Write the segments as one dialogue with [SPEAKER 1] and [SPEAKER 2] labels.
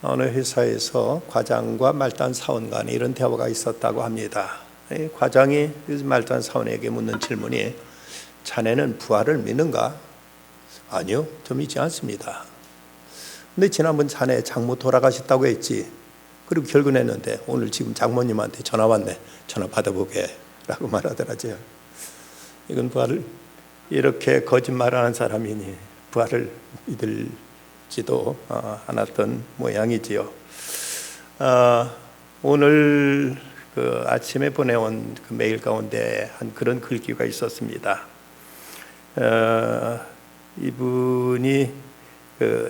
[SPEAKER 1] 어느 회사에서 과장과 말단 사원 간에 이런 대화가 있었다고 합니다. 과장이 말단 사원에게 묻는 질문이 자네는 부활을 믿는가? 아니요, 저 믿지 않습니다. 근데 지난번 자네 장모 돌아가셨다고 했지. 그리고 결혼했는데 오늘 지금 장모님한테 전화 왔네. 전화 받아보게 라고 말하더라고요. 이건 부활을 이렇게 거짓말하는 사람이니 부활을 믿을지도 않았던 모양이지요. 오늘 그 아침에 보내온 그 메일 가운데 한 그런 글귀가 있었습니다. 이분이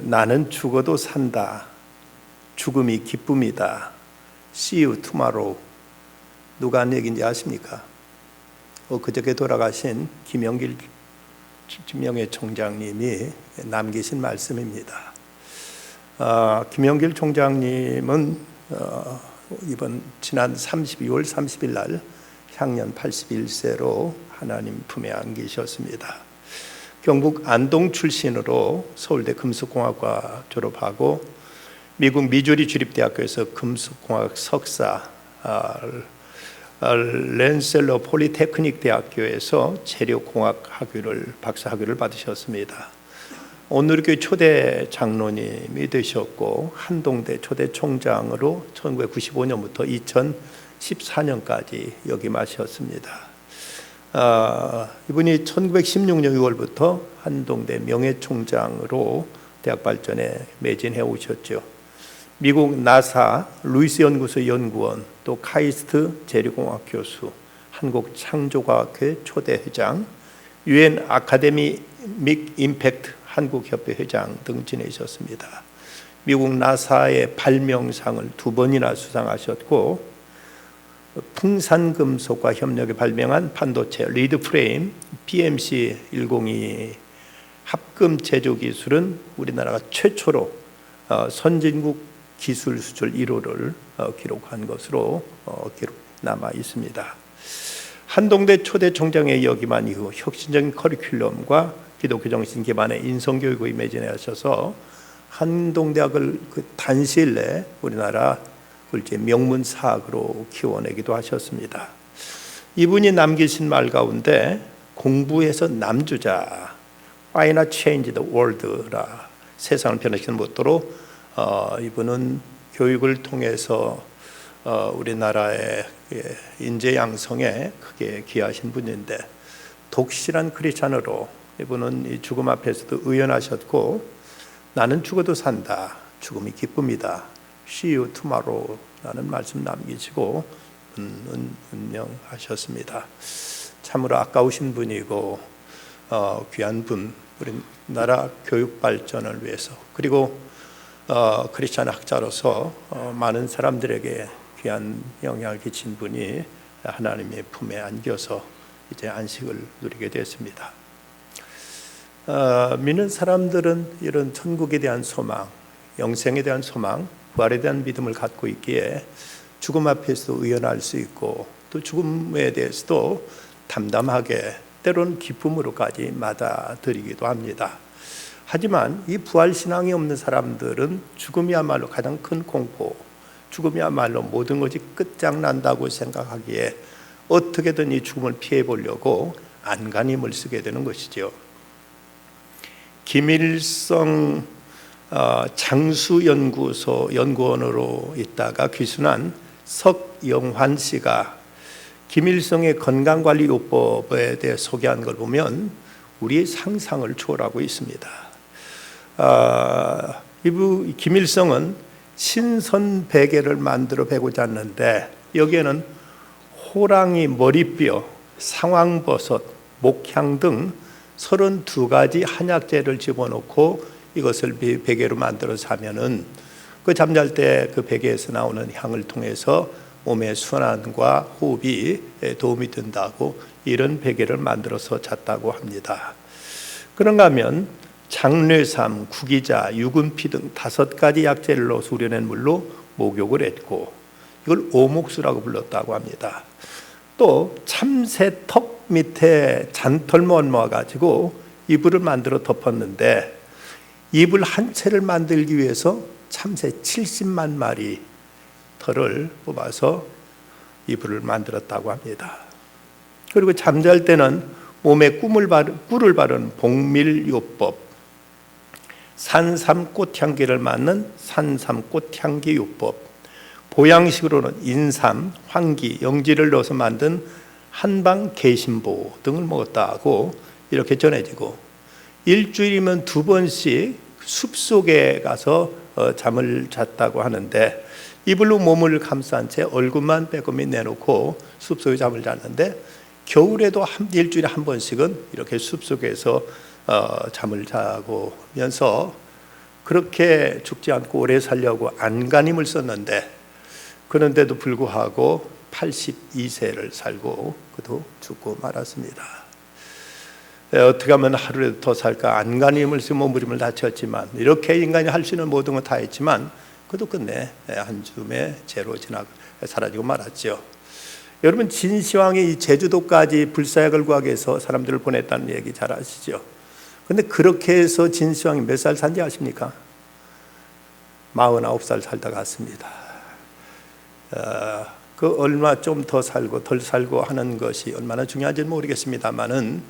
[SPEAKER 1] 나는 죽어도 산다. 죽음이 기쁨이다. See you tomorrow. 누가 한 얘기인지 아십니까? 그저께 돌아가신 김영길 명예총장님이 남기신 말씀입니다. 김영길 총장님은 이번 지난 12월 30일 날 향년 81세로 하나님 품에 안기셨습니다. 경북 안동 출신으로 서울대 금속공학과 졸업하고 미국 미주리 주립대학교에서 금속공학 석사, 랜셀러 폴리테크닉 대학교에서 재료공학 학위를 박사학위를 받으셨습니다. 온누리교회 초대 장로님이 되셨고 한동대 초대 총장으로 1995년부터 2014년까지 역임하셨습니다. 이분이 1916년 6월부터 한동대 명예총장으로 대학 발전에 매진해 오셨죠. 미국 나사 루이스 연구소 연구원, 또 카이스트 재료공학 교수, 한국 창조과학회 초대 회장, UN 아카데믹 임팩트 한국협회 회장 등 지내셨습니다. 미국 나사의 발명상을 2번이나 수상하셨고 풍산금속과 협력해 발명한 반도체 리드 프레임 BMC102 합금 제조 기술은 우리나라가 최초로 선진국 기술 수출 1호를 기록한 것으로 기록 남아 있습니다. 한동대 초대 총장에 역임한 이후 혁신적인 커리큘럼과 기독교 정신 기반의 인성교육에 매진하셔서 한동대학을 단시일 내에 우리나라 굴지의 명문 사학으로 키워내기도 하셨습니다. 이분이 남기신 말 가운데 공부해서 남주자, Why not change the world라 세상을 변화시키는 모토로 이분은 교육을 통해서 우리나라의 인재 양성에 크게 기여하신 분인데 독실한 크리스찬으로 이분은 이 죽음 앞에서도 의연하셨고 나는 죽어도 산다. 죽음이 기쁨이다. See you tomorrow 라는 말씀 남기시고 운명하셨습니다. 참으로 아까우신 분이고 귀한 분, 우리나라 교육 발전을 위해서 그리고 크리스찬 학자로서 많은 사람들에게 귀한 영향을 끼친 분이 하나님의 품에 안겨서 이제 안식을 누리게 됐습니다. 믿는 사람들은 이런 천국에 대한 소망, 영생에 대한 소망, 부활에 대한 믿음을 갖고 있기에 죽음 앞에서도 의연할 수 있고 또 죽음에 대해서도 담담하게 때로는 기쁨으로까지 받아들이기도 합니다. 하지만 이 부활신앙이 없는 사람들은 죽음이야말로 가장 큰 공포, 죽음이야말로 모든 것이 끝장난다고 생각하기에 어떻게든 이 죽음을 피해 보려고 안간힘을 쓰게 되는 것이죠. 김일성 장수연구소 연구원으로 있다가 귀순한 석영환 씨가 김일성의 건강관리요법에 대해 소개한 걸 보면 우리의 상상을 초월하고 있습니다. 김일성은 신선베개를 만들어 베고자 했는데 여기에는 호랑이 머리뼈, 상황버섯, 목향 등 32가지 한약재를 집어넣고 이것을 베개로 만들어서 하면은 그 잠잘 때 그 베개에서 나오는 향을 통해서 몸의 순환과 호흡이 도움이 된다고 이런 베개를 만들어서 잤다고 합니다. 그런가 하면 장뇌삼, 구기자, 유근피 등 5가지 약재를 넣어서 우려낸 물로 목욕을 했고 이걸 오목수라고 불렀다고 합니다. 또 참새 턱 밑에 잔털못 모아가지고 이불을 만들어 덮었는데 이불 한 채를 만들기 위해서 참새 70만 마리 털을 뽑아서 이불을 만들었다고 합니다. 그리고 잠잘 때는 몸에 꿀을 바르는 복밀요법, 산삼꽃향기를 맞는 산삼꽃향기요법, 보양식으로는 인삼, 황기, 영지를 넣어서 만든 한방개심보 등을 먹었다고 이렇게 전해지고, 일주일이면 2번씩 숲속에 가서 잠을 잤다고 하는데, 이불로 몸을 감싼 채 얼굴만 빼꼼히 내놓고 숲속에 잠을 잤는데, 겨울에도 일주일에 1번씩은 이렇게 숲속에서 잠을 자고 면서 그렇게 죽지 않고 오래 살려고 안간힘을 썼는데, 그런데도 불구하고 82세를 살고 그도 죽고 말았습니다. 어떻게 하면 하루라도 더 살까 안간힘을 쓰고 몸부림을 다쳤지만, 이렇게 인간이 할 수 있는 모든 걸 다 했지만 그도 끝내 한 줌의 죄로 사라지고 말았죠. 여러분, 진시황이 이 제주도까지 불사약을 구하기 위해서 사람들을 보냈다는 얘기 잘 아시죠? 그런데 그렇게 해서 진시황이 몇 살 산지 아십니까? 49살 살다 갔습니다. 그 얼마 좀 더 살고 덜 살고 하는 것이 얼마나 중요한지는 모르겠습니다만은,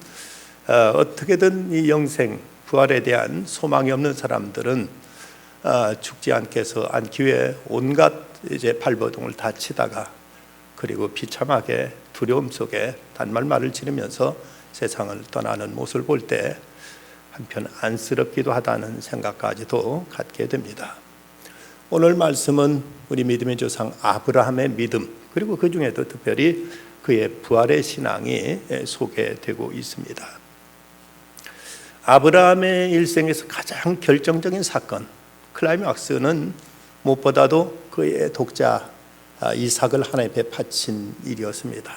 [SPEAKER 1] 어떻게든 이 영생 부활에 대한 소망이 없는 사람들은 죽지 않기 위해 온갖 이제 발버둥을 다 치다가, 그리고 비참하게 두려움 속에 단말말을 지르면서 세상을 떠나는 모습을 볼 때 한편 안쓰럽기도 하다는 생각까지도 갖게 됩니다. 오늘 말씀은 우리 믿음의 조상 아브라함의 믿음, 그리고 그 중에도 특별히 그의 부활의 신앙이 소개되고 있습니다. 아브라함의 일생에서 가장 결정적인 사건, 클라이막스는 무엇보다도 그의 독자 이삭을 하나님 앞에 바친 일이었습니다.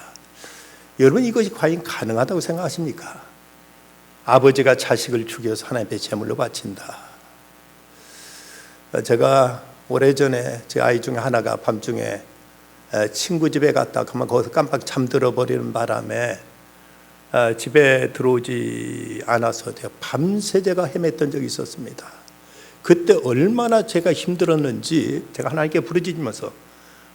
[SPEAKER 1] 여러분, 이것이 과연 가능하다고 생각하십니까? 아버지가 자식을 죽여서 하나님 앞에 제물로 바친다. 제가 오래전에 제 아이 중에 하나가 밤중에 친구 집에 갔다 그러면 거기서 깜빡 잠들어 버리는 바람에 집에 들어오지 않아서 제가 밤새 제가 헤맸던 적이 있었습니다. 그때 얼마나 제가 힘들었는지 제가 하나님께 부르짖으면서,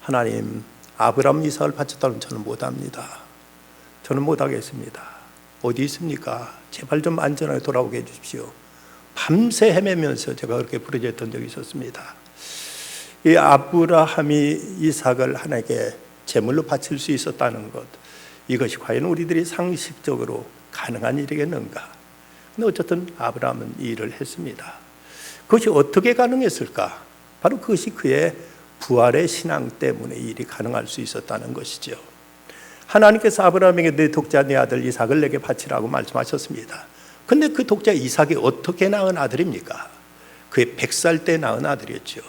[SPEAKER 1] 하나님, 아브라함 이삭을 바쳤다면 저는 못합니다. 저는 못하겠습니다. 어디 있습니까? 제발 좀 안전하게 돌아오게 해주십시오. 밤새 헤매면서 제가 그렇게 부르짖었던 적이 있었습니다. 이 아브라함이 이삭을 하나님께 제물로 바칠 수 있었다는 것, 이것이 과연 우리들이 상식적으로 가능한 일이겠는가? 근데 어쨌든 아브라함은 이 일을 했습니다. 그것이 어떻게 가능했을까? 바로 그것이 그의 부활의 신앙 때문에 이 일이 가능할 수 있었다는 것이죠. 하나님께서 아브라함에게 내 독자 내 아들 이삭을 내게 바치라고 말씀하셨습니다. 근데 그 독자 이삭이 어떻게 낳은 아들입니까? 그의 100살 때 낳은 아들이었죠.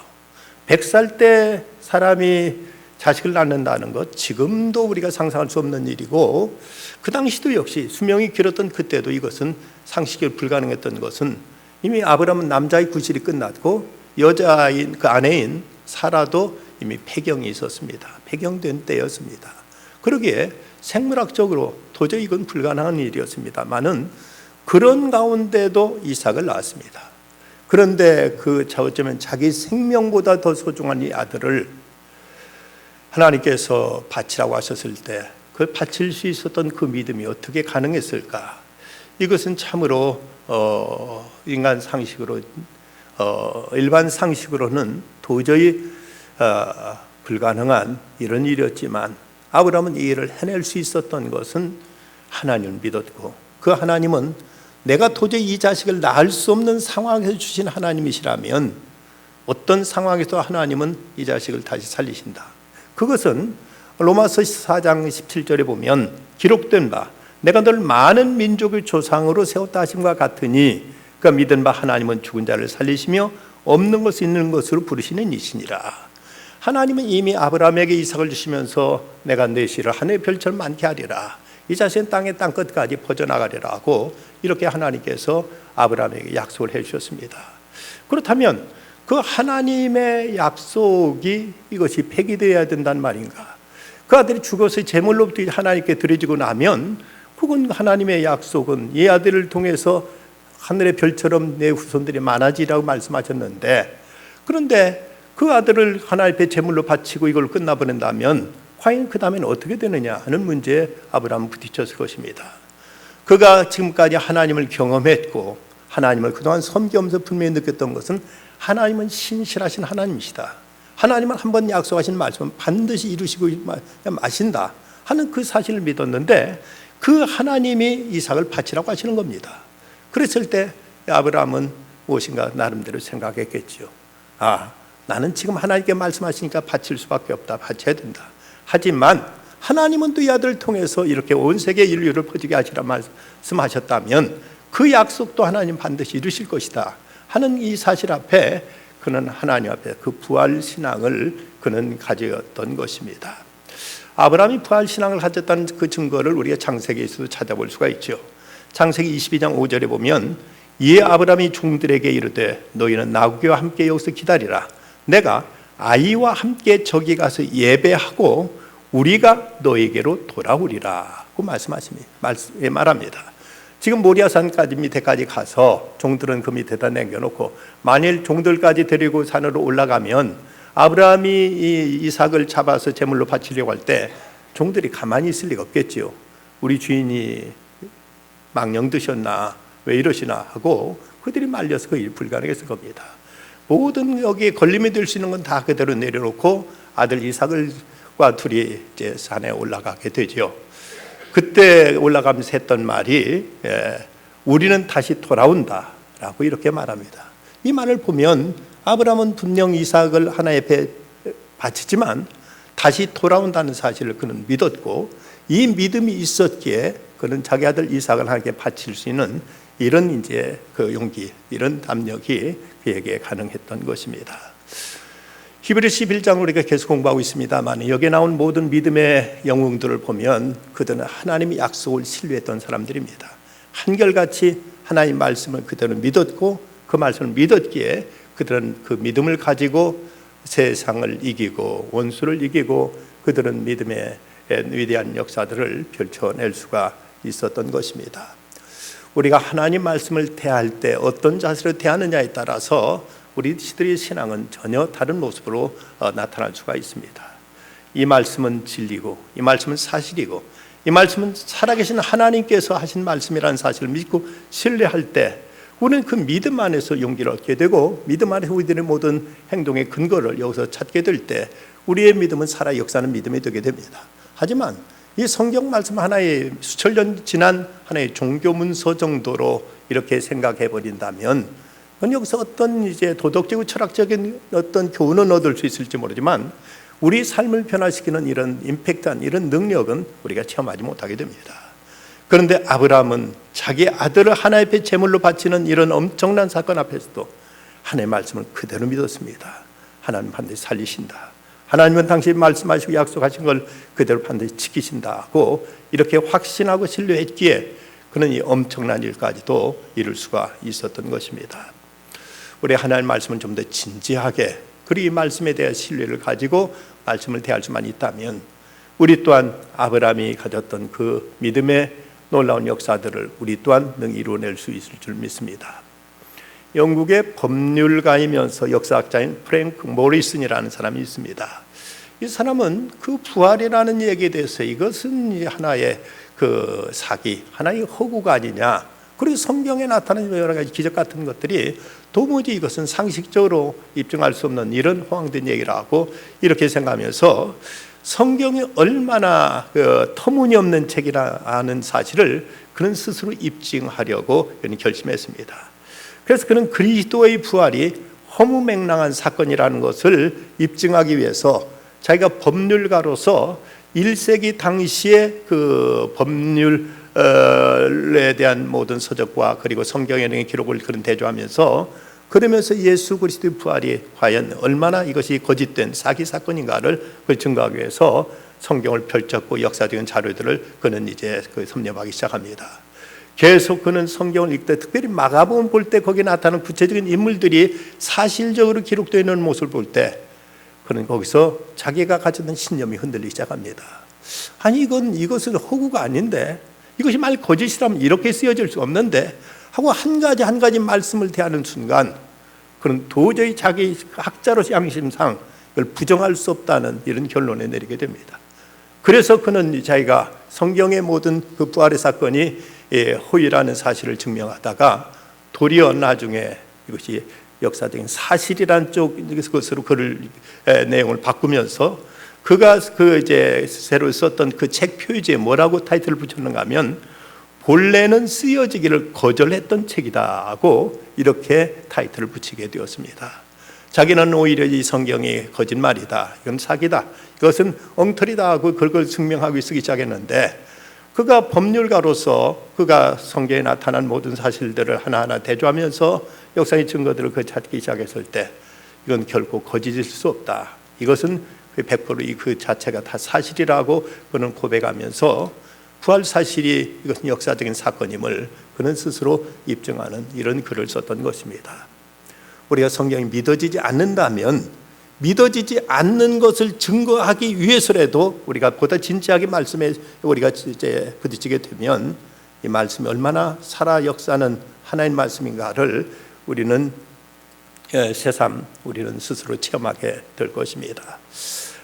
[SPEAKER 1] 100살 때 사람이 자식을 낳는다는 것, 지금도 우리가 상상할 수 없는 일이고, 그 당시도 역시 수명이 길었던 그때도 이것은 상식적으로 불가능했던 것은, 이미 아브라함은 남자의 구실이 끝났고 여자인 그 아내인 사라도 이미 폐경이 있었습니다. 폐경된 때였습니다. 그러기에 생물학적으로 도저히 이건 불가능한 일이었습니다만은, 그런 가운데도 이삭을 낳았습니다. 그런데 어쩌면 자기 생명보다 더 소중한 이 아들을 하나님께서 바치라고 하셨을 때, 그걸 바칠 수 있었던 그 믿음이 어떻게 가능했을까? 이것은 참으로 인간 상식으로, 일반 상식으로는 도저히 불가능한 이런 일이었지만, 아브라함은 이 일을 해낼 수 있었던 것은 하나님을 믿었고, 그 하나님은 내가 도저히 이 자식을 낳을 수 없는 상황에서 주신 하나님이시라면 어떤 상황에서 하나님은 이 자식을 다시 살리신다. 그것은 로마서 4장 17절에 보면 기록된 바, 내가 널 많은 민족의 조상으로 세웠다 하심과 같으니, 그가 믿은 바 하나님은 죽은 자를 살리시며 없는 것을 있는 것으로 부르시는 이시니라. 하나님은 이미 아브라함에게 이삭을 주시면서 내가 내 씨를 하늘의 별처럼 많게 하리라, 이 자식은 땅의 땅끝까지 퍼져나가리라 하고, 이렇게 하나님께서 아브라함에게 약속을 해주셨습니다. 그렇다면 그 하나님의 약속이 이것이 폐기되어야 된다는 말인가? 그 아들이 죽어서 제물로부터 하나님께 드려지고 나면, 그건 하나님의 약속은 이 아들을 통해서 하늘의 별처럼 내 후손들이 많아지라고 말씀하셨는데, 그런데 그 아들을 하나님 앞에 제물로 바치고 이걸 끝나버린다면 과연 그 다음에는 어떻게 되느냐 하는 문제에 아브라함은 부딪혔을 것입니다. 그가 지금까지 하나님을 경험했고 하나님을 그동안 섬기면서 분명히 느꼈던 것은 하나님은 신실하신 하나님이시다. 하나님은 한번 약속하신 말씀은 반드시 이루시고 마신다 하는 그 사실을 믿었는데 그 하나님이 이삭을 바치라고 하시는 겁니다. 그랬을 때 아브라함은 무엇인가 나름대로 생각했겠지요. 나는 지금 하나님께 말씀하시니까 바칠 수밖에 없다. 바쳐야 된다. 하지만 하나님은 또 이 아들을 통해서 이렇게 온 세계 인류를 퍼지게 하시라 말씀하셨다면 그 약속도 하나님 반드시 이루실 것이다 하는 이 사실 앞에 그는 하나님 앞에 그 부활 신앙을 그는 가졌던 것입니다. 아브라함이 부활 신앙을 가졌다는 그 증거를 우리가 창세기에서도 찾아볼 수가 있죠. 창세기 22장 5절에 보면 이에 아브라함이 종들에게 이르되 너희는 나귀와 함께 여기서 기다리라. 내가 아이와 함께 저기 가서 예배하고 우리가 너에게로 돌아오리라고 말합니다. 지금 모리아산 밑에까지 가서 종들은 그 밑에다 남겨놓고 만일 종들까지 데리고 산으로 올라가면 아브라함이 이 이삭을 잡아서 제물로 바치려고 할 때 종들이 가만히 있을 리가 없겠지요. 우리 주인이 망령 드셨나 왜 이러시나 하고 그들이 말려서 그 일 불가능했을 겁니다. 모든 여기에 걸림이 될 수 있는 건 다 그대로 내려놓고 아들 이삭과 둘이 이제 산에 올라가게 되죠. 그때 올라가면서 했던 말이 우리는 다시 돌아온다라고 이렇게 말합니다. 이 말을 보면 아브라함은 분명 이삭을 하나님 앞에 바치지만 다시 돌아온다는 사실을 그는 믿었고 이 믿음이 있었기에 그는 자기 아들 이삭을 하나님께 바칠 수 있는 이런 이제 그 용기, 이런 담력이 그에게 가능했던 것입니다. 히브리서 11장 우리가 계속 공부하고 있습니다만 여기에 나온 모든 믿음의 영웅들을 보면 그들은 하나님의 약속을 신뢰했던 사람들입니다. 한결같이 하나님 말씀을 그대로 믿었고 그 말씀을 믿었기에 그들은 그 믿음을 가지고 세상을 이기고 원수를 이기고 그들은 믿음의 위대한 역사들을 펼쳐낼 수가 있었던 것입니다. 우리가 하나님 말씀을 대할 때 어떤 자세로 대하느냐에 따라서 우리들의 신앙은 전혀 다른 모습으로 나타날 수가 있습니다. 이 말씀은 진리고 이 말씀은 사실이고 이 말씀은 살아계신 하나님께서 하신 말씀이라는 사실을 믿고 신뢰할 때 우리는 그 믿음 안에서 용기를 얻게 되고 믿음 안에서 우리들의 모든 행동의 근거를 여기서 찾게 될 때 우리의 믿음은 살아 역사하는 믿음이 되게 됩니다. 하지만 이 성경 말씀 하나의 수천 년 지난 하나의 종교 문서 정도로 이렇게 생각해 버린다면 여기서 어떤 이제 도덕적이고 철학적인 어떤 교훈은 얻을 수 있을지 모르지만 우리 삶을 변화시키는 이런 임팩트한 이런 능력은 우리가 체험하지 못하게 됩니다. 그런데 아브라함은 자기 아들을 하나님 앞에 제물로 바치는 이런 엄청난 사건 앞에서도 하나님의 말씀을 그대로 믿었습니다. 하나님 반드시 살리신다. 하나님은 당신이 말씀하시고 약속하신 걸 그대로 반드시 지키신다고 이렇게 확신하고 신뢰했기에 그는 이 엄청난 일까지도 이룰 수가 있었던 것입니다. 우리 하나님 말씀은 좀 더 진지하게 그리고 이 말씀에 대한 신뢰를 가지고 말씀을 대할 수만 있다면 우리 또한 아브라함이 가졌던 그 믿음의 놀라운 역사들을 우리 또한 능히 이루어낼 수 있을 줄 믿습니다. 영국의 법률가이면서 역사학자인 프랭크 모리슨이라는 사람이 있습니다. 이 사람은 그 부활이라는 얘기에 대해서 이것은 하나의 그 사기, 하나의 허구가 아니냐, 그리고 성경에 나타나는 여러 가지 기적 같은 것들이 도무지 이것은 상식적으로 입증할 수 없는 이런 허황된 얘기라고 이렇게 생각하면서 성경이 얼마나 터무니없는 책이라는 사실을 그는 스스로 입증하려고 결심했습니다. 그래서 그는 그리스도의 부활이 허무맹랑한 사건이라는 것을 입증하기 위해서 자기가 법률가로서 1세기 당시의 그 법률에 대한 모든 서적과 그리고 성경의 기록을 그런 대조하면서 그러면서 예수 그리스도의 부활이 과연 얼마나 이것이 거짓된 사기 사건인가를 증거하기 위해서 성경을 펼쳤고 역사적인 자료들을 그는 이제 섭렵하기 시작합니다. 계속 그는 성경을 읽되 특별히 마가복음 볼 때 거기에 나타나는 구체적인 인물들이 사실적으로 기록되어 있는 모습을 볼 때 그는 거기서 자기가 가졌던 신념이 흔들리기 시작합니다. 아니 이것은 허구가 아닌데, 이것이 만약 거짓이라면 이렇게 쓰여질 수 없는데 하고 한 가지 말씀을 대하는 순간 그런 도저히 자기 학자로 양심상 이걸 부정할 수 없다는 이런 결론에 내리게 됩니다. 그래서 그는 자기가 성경의 모든 그 부활의 사건이 허위라는 사실을 증명하다가 도리어 나중에 이것이 역사적인 사실이란 쪽것으로 글을 내용을 바꾸면서 그가 이제 새로 썼던 그 책 표지에 뭐라고 타이틀을 붙였는가 하면 본래는 쓰여지기를 거절했던 책이다 하고 이렇게 타이틀을 붙이게 되었습니다. 자기는 오히려 이 성경이 거짓말이다, 이건 사기다, 이것은 엉터리다 하고 그걸 증명하고 쓰기 시작했는데, 그가 법률가로서 그가 성경에 나타난 모든 사실들을 하나하나 대조하면서 역사의 증거들을 찾기 시작했을 때 이건 결코 거짓일 수 없다, 이것은 100% 그 자체가 다 사실이라고 그는 고백하면서 부활 사실이 이것은 역사적인 사건임을 그는 스스로 입증하는 이런 글을 썼던 것입니다. 우리가 성경이 믿어지지 않는다면 믿어지지 않는 것을 증거하기 위해서라도 우리가 보다 진지하게 말씀에 우리가 이제 부딪히게 되면 이 말씀이 얼마나 살아 역사는 하나님 말씀인가를 우리는 새삼 우리는 스스로 체험하게 될 것입니다.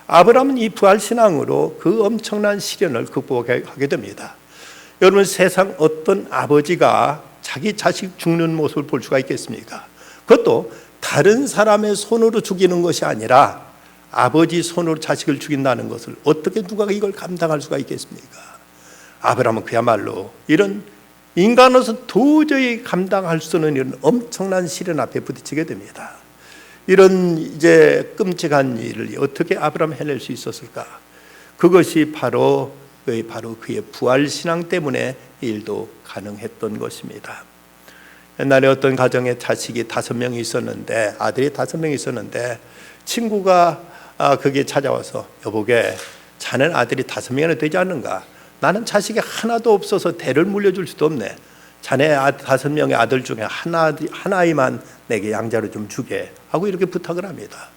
[SPEAKER 1] 아브라함은 이 부활 신앙으로 그 엄청난 시련을 극복하게 됩니다. 여러분, 세상 어떤 아버지가 자기 자식 죽는 모습을 볼 수가 있겠습니까? 그것도 다른 사람의 손으로 죽이는 것이 아니라 아버지 손으로 자식을 죽인다는 것을 어떻게 누가 이걸 감당할 수가 있겠습니까? 아브라함은 그야말로 이런 인간으로서 도저히 감당할 수 없는 이런 엄청난 시련 앞에 부딪히게 됩니다. 이런 이제 끔찍한 일을 어떻게 아브라함이 해낼 수 있었을까? 그것이 바로 그의 부활 신앙 때문에 일도 가능했던 것입니다. 옛날에 어떤 가정에 자식이 5명이 있었는데, 아들이 5명이 있었는데 친구가 그게 찾아와서, 여보게, 자넨 아들이 5명이나 되지 않는가? 나는 자식이 하나도 없어서 대를 물려줄 수도 없네. 자네 5명의 아들 중에 하나이만 내게 양자로 좀 주게 하고 이렇게 부탁을 합니다.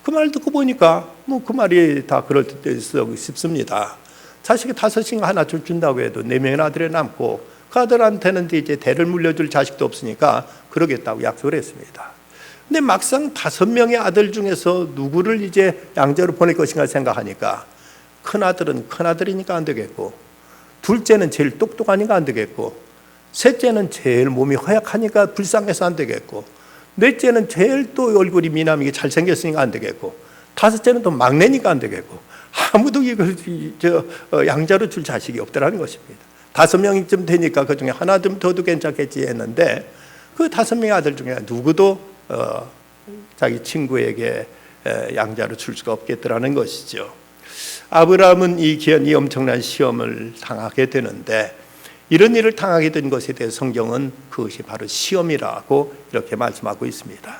[SPEAKER 1] 그 말 듣고 보니까 그 말이 다 그럴 듯 싶습니다. 자식이 5씩 하나 준다고 해도 4명의 아들이 남고 그 아들한테는 이제 대를 물려줄 자식도 없으니까 그러겠다고 약속을 했습니다. 근데 막상 5명의 아들 중에서 누구를 이제 양자로 보낼 것인가 생각하니까 큰아들은 큰아들이니까 안 되겠고, 둘째는 제일 똑똑하니까 안 되겠고, 셋째는 제일 몸이 허약하니까 불쌍해서 안 되겠고, 넷째는 제일 또 얼굴이 미남이게 잘생겼으니까 안 되겠고, 다섯째는 또 막내니까 안 되겠고, 아무도 이걸 양자로 줄 자식이 없더라는 것입니다. 5명쯤 되니까 그 중에 하나 좀 더도 괜찮겠지 했는데 그 5명의 아들 중에 누구도 자기 친구에게 양자로 줄 수가 없겠더라는 것이죠. 아브라함은 이 엄청난 시험을 당하게 되는데, 이런 일을 당하게 된 것에 대해 성경은 그것이 바로 시험이라고 이렇게 말씀하고 있습니다.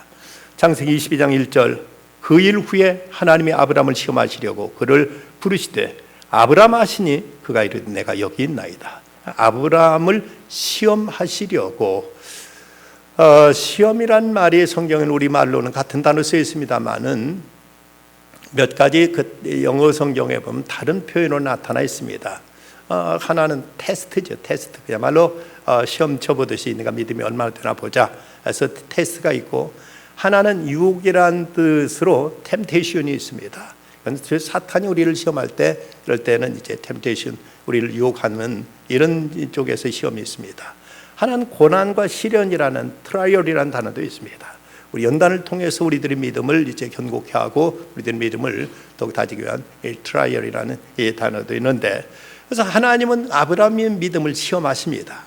[SPEAKER 1] 창세기 22장 1절, 그 일 후에 하나님이 아브라함을 시험하시려고 그를 부르시되 아브라함 하시니 그가 이르되 내가 여기 있나이다. 아브라함을 시험하시려고, 시험이란 말이 성경은 우리말로는 같은 단어 쓰여 있습니다만은 몇 가지 그 영어 성경에 보면 다른 표현으로 나타나 있습니다. 하나는 테스트죠. 테스트. 그야말로 시험 쳐보듯이 내가 믿음이 얼마나 되나 보자 해서 테스트가 있고, 하나는 유혹이란 뜻으로 템테이션이 있습니다. 사탄이 우리를 시험할 때, 이럴 때는 이제 템테이션, 우리를 유혹하는 이런 쪽에서 시험이 있습니다. 하나는 고난과 시련이라는 트라이얼이라는 단어도 있습니다. 우리 연단을 통해서 우리들의 믿음을 이제 견고케 하고 우리들의 믿음을 더욱 다지기 위한 트라이얼이라는 이 단어도 있는데, 그래서 하나님은 아브라함의 믿음을 시험하십니다.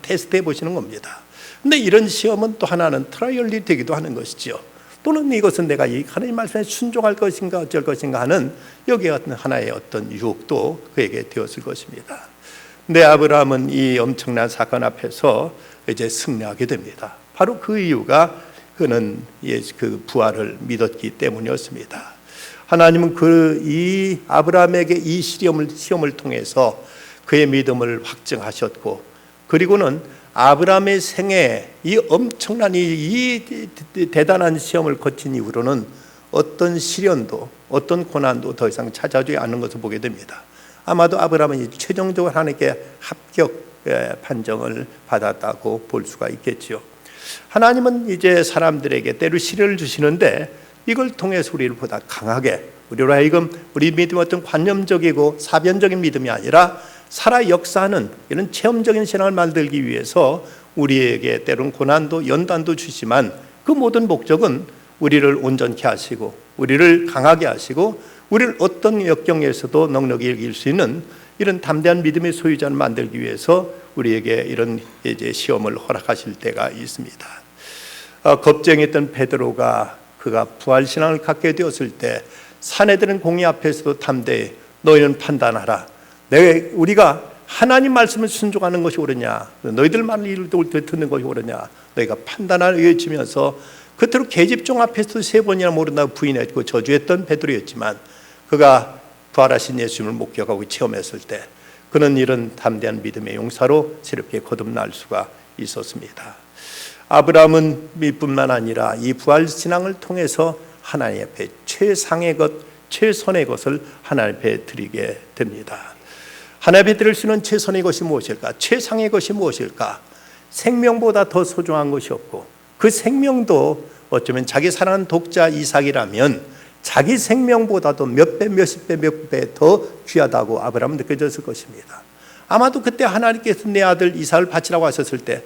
[SPEAKER 1] 테스트해 보시는 겁니다. 근데 이런 시험은 또 하나는 트라이얼이 되기도 하는 것이죠. 또는 이것은 내가 이 하나님 말씀에 순종할 것인가 어쩔 것인가 하는 여기 같은 하나의 어떤 유혹도 그에게 되었을 것입니다. 근데 아브라함은 이 엄청난 사건 앞에서 이제 승리하게 됩니다. 바로 그 이유가 그는 그 부활을 믿었기 때문이었습니다. 하나님은 이 아브라함에게 이 시험을 통해서 그의 믿음을 확증하셨고, 그리고는 아브라함의 생애에 이 엄청난 이 대단한 시험을 거친 이후로는 어떤 시련도 어떤 고난도 더 이상 찾아오지 않는 것을 보게 됩니다. 아마도 아브라함은 최종적으로 하나님께 합격 판정을 받았다고 볼 수가 있겠죠. 하나님은 이제 사람들에게 때로 시련을 주시는데 이걸 통해서 우리를 보다 강하게, 우리로 하여금 우리 믿음이 어떤 관념적이고 사변적인 믿음이 아니라 살아 역사하는 이런 체험적인 신앙을 만들기 위해서 우리에게 때로는 고난도 연단도 주시지만 그 모든 목적은 우리를 온전케 하시고 우리를 강하게 하시고 우리를 어떤 역경에서도 넉넉히 이길 수 있는 이런 담대한 믿음의 소유자를 만들기 위해서 우리에게 이런 이제 시험을 허락하실 때가 있습니다. 겁쟁했던 베드로가 그가 부활신앙을 갖게 되었을 때 사내들은 공의 앞에서도 담대히 너희는 판단하라. 우리가 하나님 말씀을 순종하는 것이 옳으냐, 너희들 말을 듣는 것이 옳으냐, 너희가 판단하라 외치면서 그토록 계집종 앞에서도 3번이나 모른다고 부인했고 저주했던 베드로였지만 그가 부활하신 예수님을 목격하고 체험했을 때 그는 이런 담대한 믿음의 용사로 새롭게 거듭날 수가 있었습니다. 아브라함은 이뿐만 아니라 이 부활신앙을 통해서 하나님 앞에 최상의 것, 최선의 것을 하나님 앞에 드리게 됩니다. 하나님 앞에 드릴 수 있는 최선의 것이 무엇일까? 최상의 것이 무엇일까? 생명보다 더 소중한 것이 없고 그 생명도 어쩌면 자기 사랑하는 독자 이삭이라면 자기 생명보다도 몇 배, 몇십 배, 몇 배 더 귀하다고 아브라함은 느껴졌을 것입니다. 아마도 그때 하나님께서 내 아들 이삭을 바치라고 하셨을 때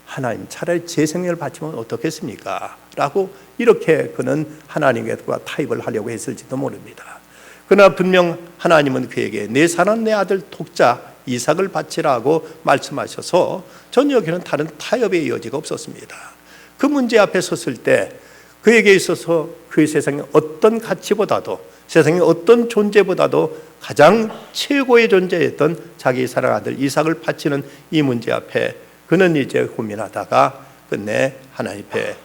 [SPEAKER 1] 하나님 차라리 제 생명을 바치면 어떻겠습니까? 라고 이렇게 그는 하나님과 타협을 하려고 했을지도 모릅니다. 그러나 분명 하나님은 그에게 내 사랑하는 내 아들 독자 이삭을 바치라고 말씀하셔서 전혀 여기는 다른 타협의 여지가 없었습니다. 그 문제 앞에 섰을 때 그에게 있어서 그 세상의 어떤 가치보다도 세상의 어떤 존재보다도 가장 최고의 존재였던 자기 사랑하는 아들 이삭을 바치는 이 문제 앞에 그는 이제 고민하다가 끝내 하나님 앞에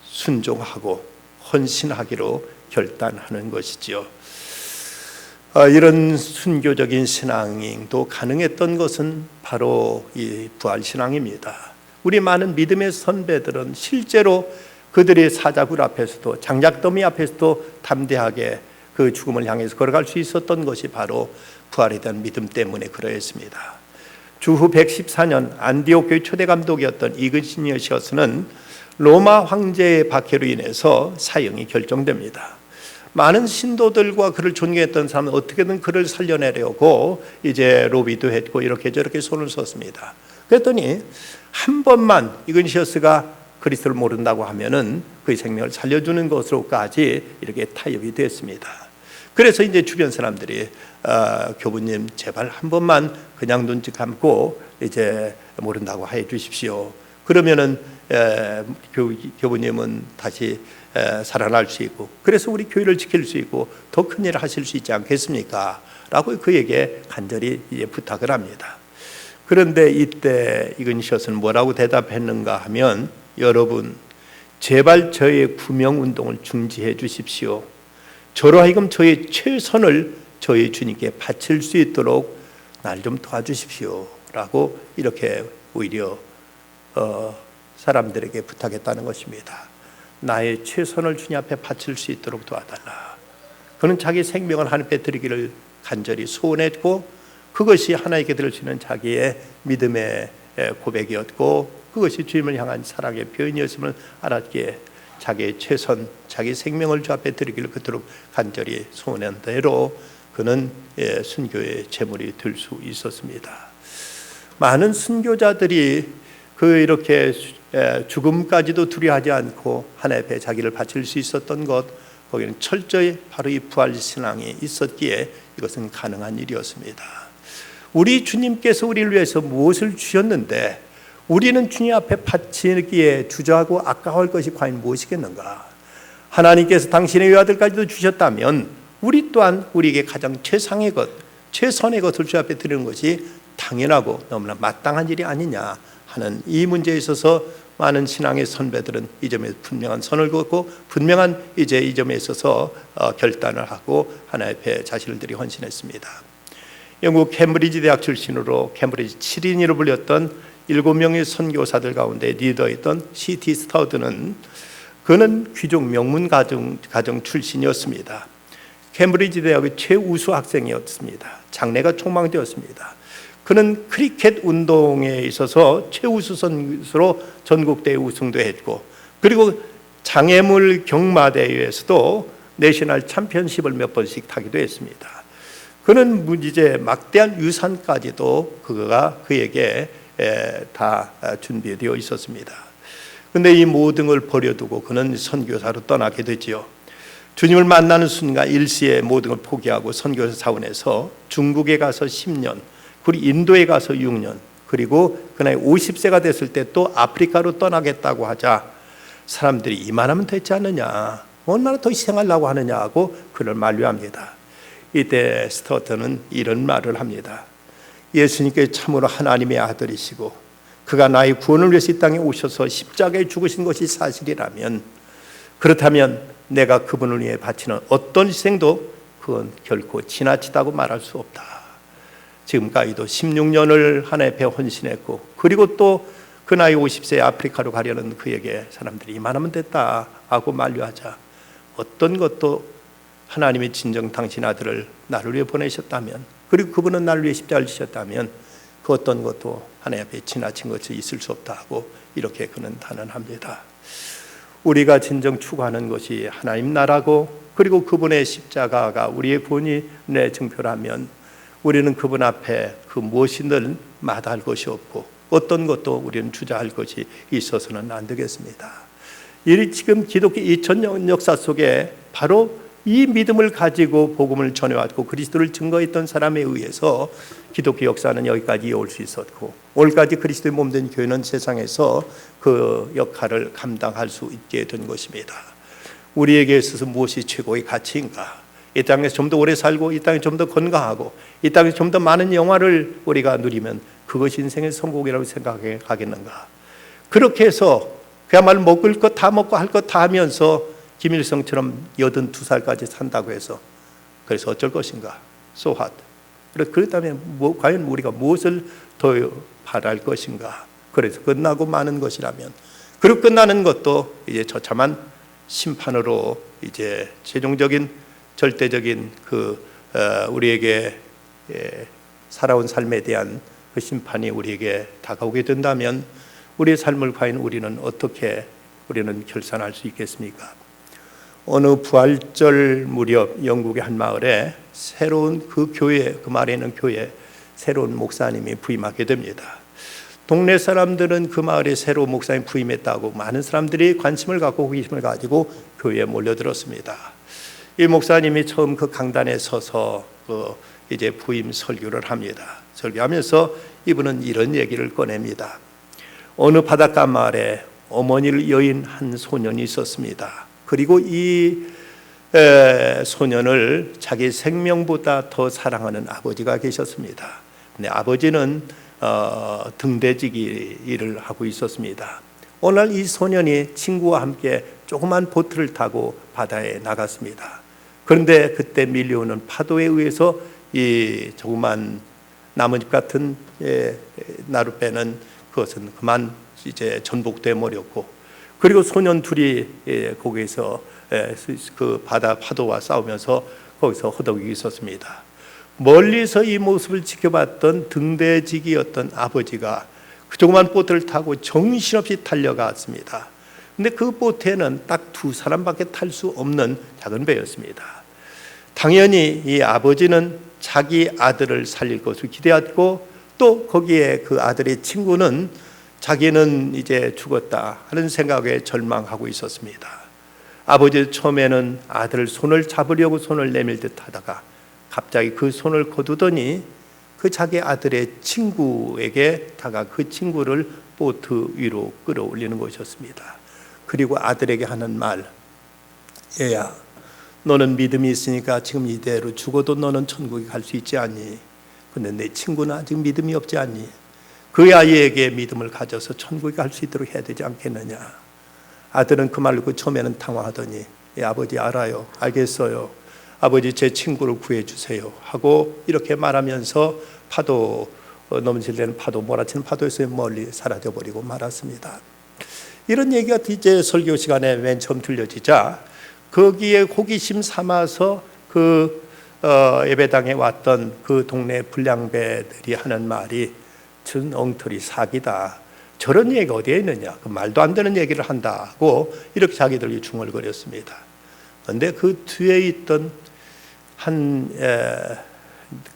[SPEAKER 1] 순종하고 헌신하기로 결단하는 것이지요. 이런 순교적인 신앙도 가능했던 것은 바로 이 부활신앙입니다. 우리 많은 믿음의 선배들은 실제로 그들의 사자굴 앞에서도 장작더미 앞에서도 담대하게 그 죽음을 향해서 걸어갈 수 있었던 것이 바로 부활에 대한 믿음 때문에 그러했습니다. 주후 114년 안디옥 교회 초대 감독이었던 이그니어시어스는 로마 황제의 박해로 인해서 사형이 결정됩니다. 많은 신도들과 그를 존경했던 사람은 어떻게든 그를 살려내려고 이제 로비도 했고 이렇게 저렇게 손을 썼습니다. 그랬더니 한 번만 이그니어시어스가 그리스도를 모른다고 하면은 그의 생명을 살려주는 것으로까지 이렇게 타협이 됐습니다. 그래서 이제 주변 사람들이 교부님 제발 한 번만 그냥 눈치 감고 이제 모른다고 해 주십시오. 그러면은 교부님은 다시 살아날 수 있고 그래서 우리 교회를 지킬 수 있고 더 큰 일을 하실 수 있지 않겠습니까? 라고 그에게 간절히 이제 부탁을 합니다. 그런데 이때 이그니셔스는 뭐라고 대답했는가 하면 여러분 제발 저의 구명운동을 중지해 주십시오. 저로 하여금 저의 최선을 저희 주님께 바칠 수 있도록 날 좀 도와주십시오 라고 이렇게 오히려 사람들에게 부탁했다는 것입니다. 나의 최선을 주님 앞에 바칠 수 있도록 도와달라. 그는 자기 생명을 하나님 앞에 드리기를 간절히 소원했고 그것이 하나님께 드릴 수 있는 자기의 믿음의 고백이었고 그것이 주님을 향한 사랑의 표현이었음을 알았기에 자기의 최선, 자기 생명을 주 앞에 드리기를 그토록 간절히 소원한 대로 그는 순교의 제물이 될 수 있었습니다. 많은 순교자들이 이렇게 죽음까지도 두려워하지 않고 하나님 앞에 자기를 바칠 수 있었던 것, 거기는 철저히 바로 이 부활신앙이 있었기에 이것은 가능한 일이었습니다. 우리 주님께서 우리를 위해서 무엇을 주셨는데 우리는 주님 앞에 바치기에 주저하고 아까워할 것이 과연 무엇이겠는가? 하나님께서 당신의 외아들까지도 주셨다면 우리 또한 우리에게 가장 최상의 것, 최선의 것을 주 앞에 드리는 것이 당연하고 너무나 마땅한 일이 아니냐 하는 이 문제에 있어서 많은 신앙의 선배들은 이 점에 분명한 선을 그었고 분명한 이제 이 점에 있어서 결단을 하고 하나님 앞에 자신을 들이 헌신했습니다. 영국 캠브리지 대학 출신으로 캠브리지 7인으로 불렸던 7명의 선교사들 가운데 리더였던 C.T. 스타우드는 그는 귀족 명문 가정 출신이었습니다. 캠브리지 대학의 최우수 학생이었습니다. 장래가 촉망되었습니다. 그는 크리켓 운동에 있어서 최우수 선수로 전국대회 우승도 했고, 그리고 장애물 경마대회에서도 내셔널 챔피언십을 몇 번씩 타기도 했습니다. 그는 이제 막대한 유산까지도 그에게 다 준비되어 있었습니다. 그런데 이 모든 걸 버려두고 그는 선교사로 떠나게 되지요. 주님을 만나는 순간 일시에 모든 걸 포기하고 선교사 사원에서 중국에 가서 10년, 그리고 인도에 가서 6년, 그리고 그 나이 50세가 됐을 때 또 아프리카로 떠나겠다고 하자 사람들이 이만하면 되지 않느냐, 얼마나 더 희생하려고 하느냐 하고 그를 만류합니다. 이때 스토어턴은 이런 말을 합니다. 예수님께 참으로 하나님의 아들이시고 그가 나의 구원을 위해서 이 땅에 오셔서 십자가에 죽으신 것이 사실이라면, 그렇다면 내가 그분을 위해 바치는 어떤 희생도 그건 결코 지나치다고 말할 수 없다. 지금까지도 16년을 하나님께 헌신했고, 그리고 또 그 나이 50세에 아프리카로 가려는 그에게 사람들이 이만하면 됐다 하고 만류하자 어떤 것도 하나님이 진정 당신 아들을 나를 위해 보내셨다면, 그리고 그분은 나를 위해 십자가를 지셨다면 그 어떤 것도 하나님 앞에 지나친 것이 있을 수 없다 하고 이렇게 그는 단언합니다. 우리가 진정 추구하는 것이 하나님 나라고, 그리고 그분의 십자가가 우리의 구원의 증표라면 우리는 그분 앞에 그 무엇이든 마다할 것이 없고 어떤 것도 우리는 주저할 것이 있어서는 안 되겠습니다. 이 지금 기독교 2000년 역사 속에 바로 이 믿음을 가지고 복음을 전해왔고 그리스도를 증거했던 사람에 의해서 기독교 역사는 여기까지 올 수 있었고, 오늘까지 그리스도의 몸된 교회는 세상에서 그 역할을 감당할 수 있게 된 것입니다. 우리에게 있어서 무엇이 최고의 가치인가? 이 땅에서 좀 더 오래 살고 이 땅에 좀 더 건강하고 이 땅에서 좀 더 많은 영화를 우리가 누리면 그것이 인생의 성공이라고 생각하겠는가? 그렇게 해서 그야말로 먹을 것 다 먹고 할 것 다 하면서 김일성처럼 82살까지 산다고 해서 그래서 어쩔 것인가? So what? 그렇다면 과연 우리가 무엇을 더 바랄 것인가? 그래서 끝나고 마는 것이라면, 그리고 끝나는 것도 이제 처참한 심판으로 이제 최종적인 절대적인 우리에게 살아온 삶에 대한 그 심판이 우리에게 다가오게 된다면 우리의 삶을 과연 우리는 어떻게 결산할 수 있겠습니까? 어느 부활절 무렵 영국의 한 마을에 새로운 그 마을에 있는 교회에 새로운 목사님이 부임하게 됩니다. 동네 사람들은 그 마을에 새로운 목사님 부임했다고 많은 사람들이 관심을 갖고 호기심을 가지고 교회에 몰려들었습니다. 이 목사님이 처음 그 강단에 서서 이제 부임 설교를 합니다. 설교하면서 이분은 이런 얘기를 꺼냅니다. 어느 바닷가 마을에 어머니를 여인 한 소년이 있었습니다. 그리고 이 소년을 자기 생명보다 더 사랑하는 아버지가 계셨습니다. 근데 아버지는 등대지기 일을 하고 있었습니다. 오늘 이 소년이 친구와 함께 조그만 보트를 타고 바다에 나갔습니다. 그런데 그때 밀려오는 파도에 의해서 이 조그만 나뭇잎 같은 나룻배는 그것은 그만 이제 전복돼 버렸고, 그리고 소년 둘이 거기서 그 바다 파도와 싸우면서 거기서 허덕이고 있었습니다. 멀리서 이 모습을 지켜봤던 등대지기였던 아버지가 그 조그만 보트를 타고 정신없이 달려갔습니다. 근데 그 보트에는 딱 2사람밖에 탈 수 없는 작은 배였습니다. 당연히 이 아버지는 자기 아들을 살릴 것을 기대했고, 또 거기에 그 아들의 친구는 자기는 이제 죽었다 하는 생각에 절망하고 있었습니다. 아버지 처음에는 아들 손을 잡으려고 손을 내밀 듯 하다가 갑자기 그 손을 거두더니 그 자기 아들의 친구에게 다가 그 친구를 보트 위로 끌어올리는 것이었습니다. 그리고 아들에게 하는 말, 얘야, 너는 믿음이 있으니까 지금 이대로 죽어도 너는 천국에 갈 수 있지 않니? 근데 내 친구는 아직 믿음이 없지 않니? 그 아이에게 믿음을 가져서 천국에 갈 수 있도록 해야 되지 않겠느냐? 아들은 그 말로 처음에는 당황하더니, 예, 아버지 알아요, 알겠어요, 아버지 제 친구를 구해주세요 하고 이렇게 말하면서 파도 넘칠 때는 파도 몰아치는 파도에서 멀리 사라져버리고 말았습니다. 이런 얘기가 이제 설교 시간에 맨 처음 들려지자 거기에 호기심 삼아서 그 예배당에 왔던 그 동네 불량배들이 하는 말이 전 엉터리 사기다. 저런 얘기가 어디에 있느냐. 그 말도 안 되는 얘기를 한다고 이렇게 자기들이 중얼거렸습니다. 그런데 그 뒤에 있던 한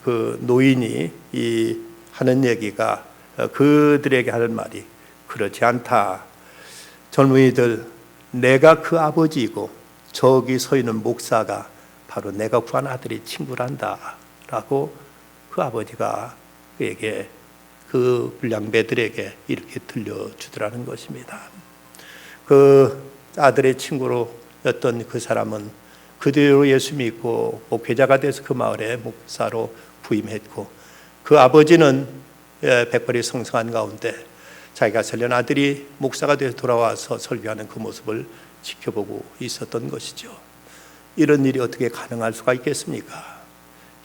[SPEAKER 1] 그 노인이 이 하는 얘기가 그들에게 하는 말이 그렇지 않다. 젊은이들, 내가 그 아버지이고 저기 서 있는 목사가 바로 내가 구한 아들의 친구란다 라고 그 아버지가 그에게 그 불량배들에게 이렇게 들려주더라는 것입니다. 그 아들의 친구로였던 그 사람은 그대로 예수 믿고 목회자가 돼서 그 마을에 목사로 부임했고, 그 아버지는 백발이 성성한 가운데 자기가 살려낸 아들이 목사가 돼서 돌아와서 설교하는 그 모습을 지켜보고 있었던 것이죠. 이런 일이 어떻게 가능할 수가 있겠습니까?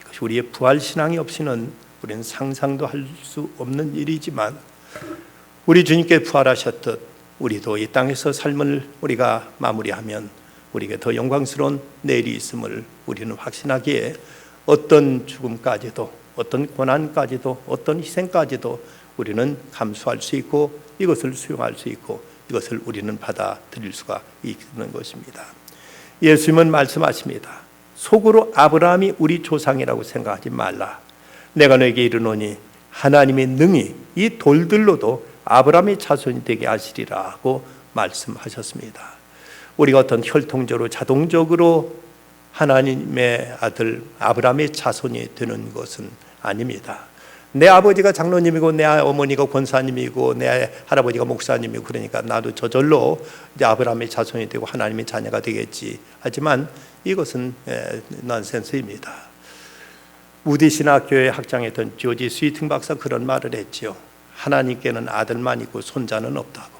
[SPEAKER 1] 이것이 우리의 부활신앙이 없이는 우리는 상상도 할 수 없는 일이지만, 우리 주님께 부활하셨듯 우리도 이 땅에서 삶을 우리가 마무리하면 우리에게 더 영광스러운 내일이 있음을 우리는 확신하기에 어떤 죽음까지도, 어떤 고난까지도, 어떤 희생까지도 우리는 감수할 수 있고 이것을 수용할 수 있고 이것을 우리는 받아들일 수가 있는 것입니다. 예수님은 말씀하십니다. 속으로 아브라함이 우리 조상이라고 생각하지 말라. 내가 너에게 이르노니 하나님이 능히 이 돌들로도 아브라함의 자손이 되게 하시리라고 말씀하셨습니다. 우리가 어떤 혈통적으로 자동적으로 하나님의 아들 아브라함의 자손이 되는 것은 아닙니다. 내 아버지가 장로님이고 내 어머니가 권사님이고 내 할아버지가 목사님이고 그러니까 나도 저절로 이제 아브라함의 자손이 되고 하나님의 자녀가 되겠지. 하지만 이것은 넌센스입니다. 우디 신학교의 학장이었던 조지 스위팅 박사 그런 말을 했지요. 하나님께는 아들만 있고 손자는 없다고.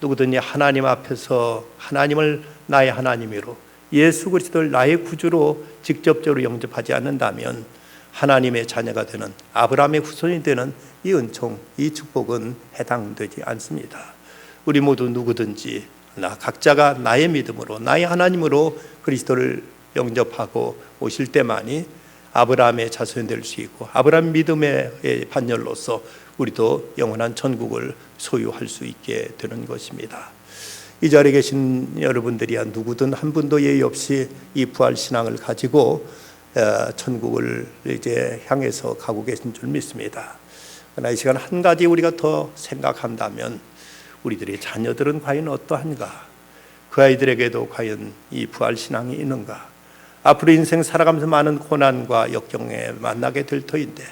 [SPEAKER 1] 누구든지 하나님 앞에서 하나님을 나의 하나님으로 예수 그리스도를 나의 구주로 직접적으로 영접하지 않는다면 하나님의 자녀가 되는 아브라함의 후손이 되는 이 은총, 이 축복은 해당되지 않습니다. 우리 모두 누구든지 각자가 나의 믿음으로 나의 하나님으로 그리스도를 영접하고 오실 때만이 아브라함의 자손이 될 수 있고 아브라함 믿음의 반열로서 우리도 영원한 천국을 소유할 수 있게 되는 것입니다. 이 자리에 계신 여러분들이야 누구든 한 분도 예의 없이 이 부활 신앙을 가지고 천국을 이제 향해서 가고 계신 줄 믿습니다. 그러나 이 시간 한 가지 우리가 더 생각한다면 우리들의 자녀들은 과연 어떠한가? 그 아이들에게도 과연 이 부활 신앙이 있는가? 앞으로 인생 살아가면서 많은 고난과 역경에 만나게 될 터인데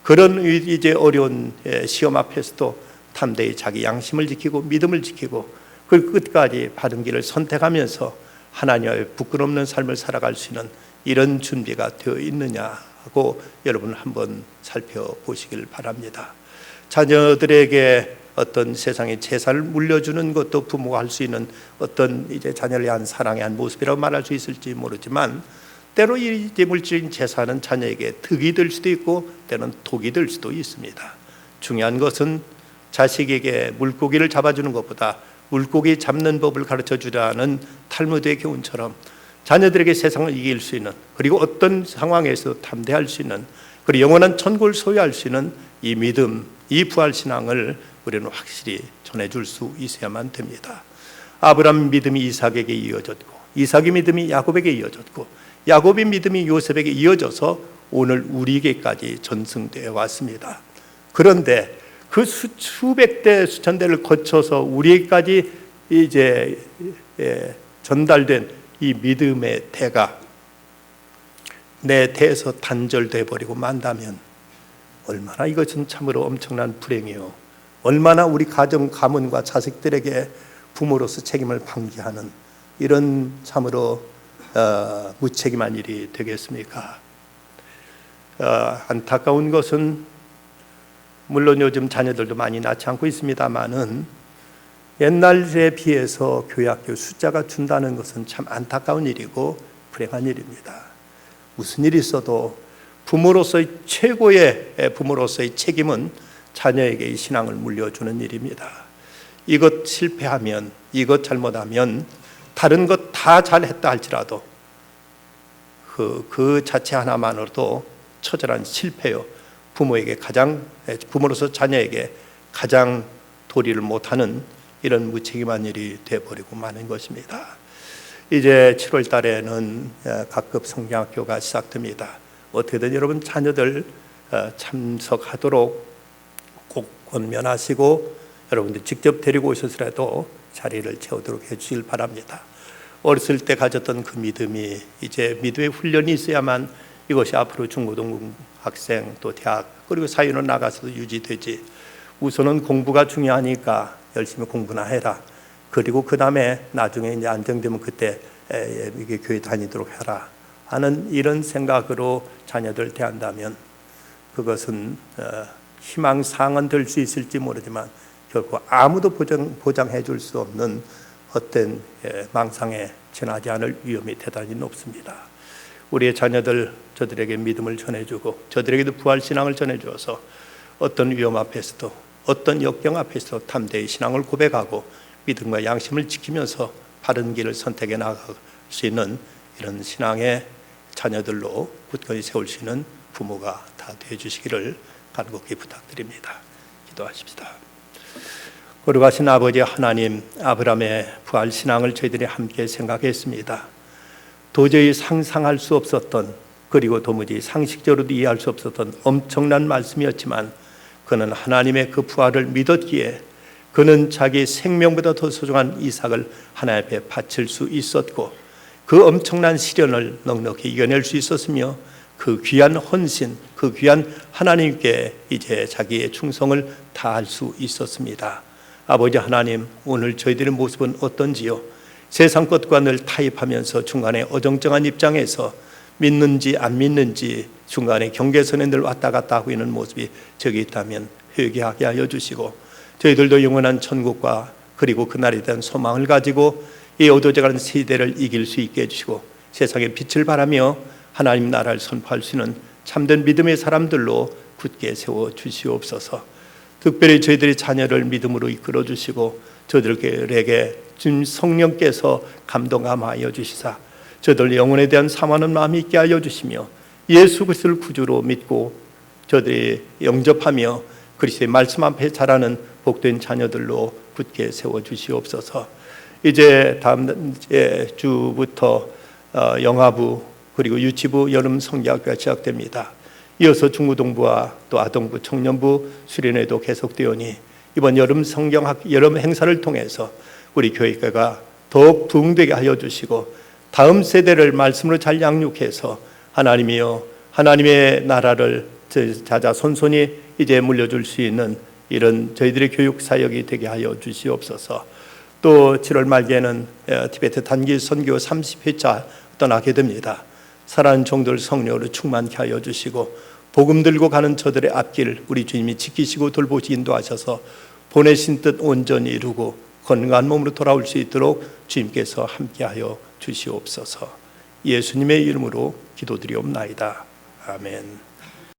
[SPEAKER 1] 그런 이제 어려운 시험 앞에서도 담대히 자기 양심을 지키고 믿음을 지키고 그 끝까지 바른 길을 선택하면서 하나님의 부끄럽는 삶을 살아갈 수 있는 이런 준비가 되어 있느냐 하고 여러분 한번 살펴보시길 바랍니다. 자녀들에게 어떤 세상의 재산을 물려주는 것도 부모가 할 수 있는 어떤 이제 자녀를 위한 사랑의 한 모습이라고 말할 수 있을지 모르지만 때로 이 물질적인 재산은 자녀에게 득이 될 수도 있고 때로는 독이 될 수도 있습니다. 중요한 것은 자식에게 물고기를 잡아주는 것보다 물고기 잡는 법을 가르쳐 주라는 탈무드의 교훈처럼 자녀들에게 세상을 이길 수 있는 그리고 어떤 상황에서 담대할 수 있는 그리고 영원한 천국을 소유할 수 있는 이 믿음, 이 부활신앙을 우리는 확실히 전해줄 수 있어야만 됩니다. 아브라함 믿음이 이삭에게 이어졌고 이삭의 믿음이 야곱에게 이어졌고 야곱의 믿음이 요셉에게 이어져서 오늘 우리에게까지 전승되어 왔습니다. 그런데 그 수백 대 수천 대를 거쳐서 우리에게까지 이제 전달된 이 믿음의 대가 내 대에서 단절돼 버리고 만다면 얼마나 이것은 참으로 엄청난 불행이요. 얼마나 우리 가정 가문과 자식들에게 부모로서 책임을 방기하는 이런 참으로 무책임한 일이 되겠습니까? 안타까운 것은 물론 요즘 자녀들도 많이 낳지 않고 있습니다만은 옛날에 비해서 교회학교 숫자가 준다는 것은 참 안타까운 일이고 불행한 일입니다. 무슨 일이 있어도 부모로서의 최고의 부모로서의 책임은 자녀에게 이 신앙을 물려주는 일입니다. 이것 실패하면 이것 잘못하면 다른 것 다 잘했다 할지라도 그 자체 하나만으로도 처절한 실패요. 부모로서 자녀에게 가장 도리를 못하는 이런 무책임한 일이 되어버리고 마는 것입니다. 이제 7월 달에는 각급 성경학교가 시작됩니다. 어떻게든 여러분 자녀들 참석하도록 꼭 권면하시고 여러분들 직접 데리고 오셔서라도 자리를 채우도록 해주실 바랍니다. 어렸을 때 가졌던 그 믿음이 이제 믿음의 훈련이 있어야만 이것이 앞으로 중고등학생 또 대학 그리고 사회로 나가서도 유지되지. 우선은 공부가 중요하니까 열심히 공부나 해라. 그리고 그 다음에 나중에 이제 안정되면 그때 이게 교회 다니도록 해라 하는 이런 생각으로 자녀들 대한다면 그것은 희망사항은 될 수 있을지 모르지만 결코 아무도 보장해 줄 수 없는 헛된 망상에 지나지 않을 위험이 대단히 높습니다. 우리의 자녀들 저들에게 믿음을 전해주고 저들에게도 부활신앙을 전해주어서 어떤 위험 앞에서도 어떤 역경 앞에서도 담대히 신앙을 고백하고 믿음과 양심을 지키면서 바른 길을 선택해 나갈 수 있는 이런 신앙의 자녀들로 굳건히 세울 수 있는 부모가 다 되어주시기를 간곡히 부탁드립니다. 기도하십시다. 거룩하신 아버지 하나님, 아브라함의 부활신앙을 저희들이 함께 생각했습니다. 도저히 상상할 수 없었던 그리고 도무지 상식적으로도 이해할 수 없었던 엄청난 말씀이었지만 그는 하나님의 그 부활을 믿었기에 그는 자기 생명보다 더 소중한 이삭을 하나님 앞에 바칠 수 있었고 그 엄청난 시련을 넉넉히 이겨낼 수 있었으며 그 귀한 헌신, 그 귀한 하나님께 이제 자기의 충성을 다할 수 있었습니다. 아버지 하나님, 오늘 저희들의 모습은 어떤지요? 세상 것과 늘 타협하면서 중간에 어정쩡한 입장에서 믿는지 안 믿는지 중간에 경계선에 늘 왔다 갔다 하고 있는 모습이 저기 있다면 회개하게 하여 주시고 저희들도 영원한 천국과 그리고 그날에 대한 소망을 가지고 이 어두워져가는 시대를 이길 수 있게 해주시고 세상의 빛을 바라며 하나님 나라를 선포할 수 있는 참된 믿음의 사람들로 굳게 세워주시옵소서. 특별히 저희들의 자녀를 믿음으로 이끌어 주시고 저들에게 주님 성령께서 감동하여 주시사 저들 영혼에 대한 사모하는 마음이 있게 하여 주시며 예수 그리스도를 구주로 믿고 저들이 영접하며 그리스도의 말씀 앞에 자라는 복된 자녀들로 굳게 세워주시옵소서. 이제 다음 주부터 영아부 그리고 유치부 여름 성경학교가 시작됩니다. 이어서 중고등부와 또 아동부, 청년부 수련회도 계속되오니 이번 여름 여름 행사를 통해서 우리 교회가 더욱 부흥되게 하여 주시고 다음 세대를 말씀으로 잘 양육해서 하나님이여 하나님의 나라를 자자손손이 이제 물려줄 수 있는 이런 저희들의 교육 사역이 되게 하여 주시옵소서. 또 7월 말기에는 티베트 단기 선교 30회차 떠나게 됩니다. 살아난 종들 성령으로 충만케 하여 주시고 복음 들고 가는 저들의 앞길 우리 주님이 지키시고 돌보시 인도하셔서 보내신 뜻 온전히 이루고 건강한 몸으로 돌아올 수 있도록 주님께서 함께하여 주시옵소서. 예수님의 이름으로 기도드리옵나이다. 아멘.